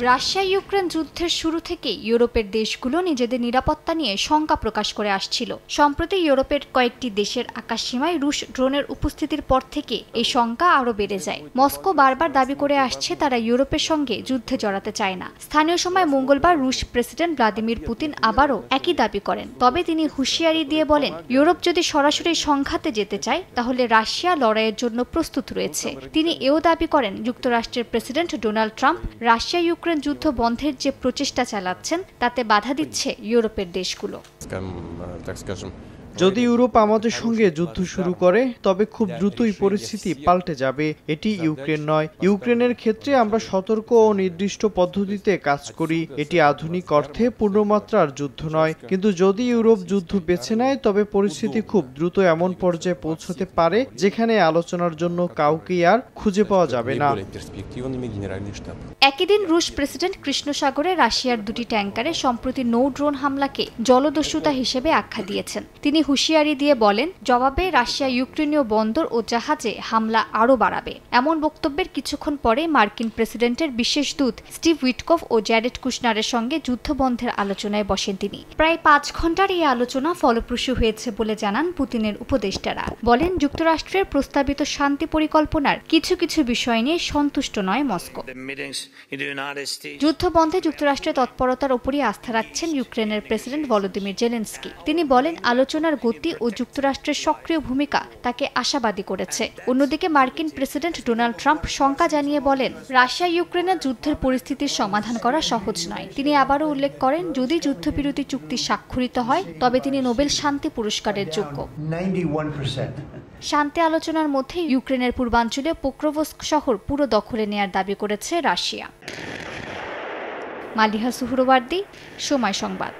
Russia Ukraine যুদ্ধের শুরু থেকে ইউরোপের দেশগুলো নিজেদের নিরাপত্তা নিয়ে শঙ্কা প্রকাশ করে আসছিল। সম্প্রতি ইউরোপের কয়েকটি দেশের আকাশসীমায় রুশ ড্রোনের উপস্থিতির পর থেকে এই শঙ্কা আরও বেড়ে যায়। মস্কো বারবার দাবি করে আসছে তারা ইউরোপের সঙ্গে যুদ্ধে জড়াতে চায় না। স্থানীয় সময় মঙ্গলবার রুশ প্রেসিডেন্ট ভ্লাদিমির পুতিন আবারও একই দাবি করেন। তবে তিনি হুঁশিয়ারি দিয়ে বলেন, ইউরোপ যদি সরাসরি সংঘাতে যেতে চায় তাহলে রাশিয়া লড়াইয়ের জন্য প্রস্তুত রয়েছে। তিনি এও দাবি করেন যুক্তরাষ্ট্রের president Donald Trump Russia Ukraine যুদ্ধ বন্ধের যে প্রচেষ্টা চালাচ্ছেন তাতে বাধা দিচ্ছে ইউরোপের দেশগুলো। যদি ইউরোপ আমাদের সঙ্গে যুদ্ধ শুরু করে তবে খুব দ্রুতই পরিস্থিতি পাল্টে যাবে। এটি ইউক্রেন নয়। ইউক্রেনের ক্ষেত্রে আমরা সতর্ক ও নির্দিষ্ট পদ্ধতিতে কাজ করি। এটি আধুনিক অর্থে পূর্ণমাত্রার যুদ্ধ নয়। কিন্তু যদি ইউরোপ যুদ্ধ বেছে নেয় তবে পরিস্থিতি খুব দ্রুত এমন পর্যায়ে পৌঁছতে পারে যেখানে আলোচনার জন্য কাউকে আর খুঁজে পাওয়া যাবে না। একই দিন রুশ প্রেসিডেন্ট কৃষ্ণ সাগরে রাশিয়ার দুটি ট্যাঙ্কারে সম্প্রতি নৌ ড্রোন হামলাকে জলদস্যুতা হিসেবে আখ্যা দিয়েছেন। তিনি হুঁশিয়ারি দিয়ে বলেন, জবাবে রাশিয়া ইউক্রেনীয় বন্দর ও জাহাজে হামলা আরও বাড়াবে। এমন বক্তব্যের কিছুক্ষণ পরে মার্কিন প্রেসিডেন্টের বিশেষ দূত স্টিভ উইটকফ ও জ্যারেড কুশনারের সঙ্গে যুদ্ধবন্ধের আলোচনায় বসেন তিনি। প্রায় 5 ঘন্টার এই আলোচনা ফলপ্রসূ হয়েছে বলে জানান পুতিনের উপদেষ্টারা। বলেন, যুক্তরাষ্ট্রের প্রস্তাবিত শান্তি পরিকল্পনার কিছু কিছু বিষয় নিয়ে সন্তুষ্ট নয় মস্কো। যুদ্ধবন্ধে যুক্তরাষ্ট্রের তৎপরতার উপরই আস্থা রাখছেন ইউক্রেনের প্রেসিডেন্ট ভলোদিমির জেলেনস্কি। তিনি বলেন, আলোচনার গতি ও যুক্তরাষ্ট্রের সক্রিয় ভূমিকা তাকে আশাবাদী করেছে। অন্যদিকে মার্কিন প্রেসিডেন্ট ডোনাল্ড ট্রাম্প শঙ্কা জানিয়ে বলেন, রাশিয়া ইউক্রেনের যুদ্ধের পরিস্থিতির সমাধান করা সহজ নয়। তিনি আবারও উল্লেখ করেন, যদি যুদ্ধবিরতি চুক্তি স্বাক্ষরিত হয় তবে তিনি নোবেল শান্তি পুরস্কারের যোগ্য। শান্তি আলোচনার মধ্যে ইউক্রেনের পূর্বাঞ্চলে পোক্রোভস্ক শহর পুরো দখলে নেয়ার দাবি করেছে রাশিয়া। মালিহা সুহরওয়ার্দী, সময় সংবাদ।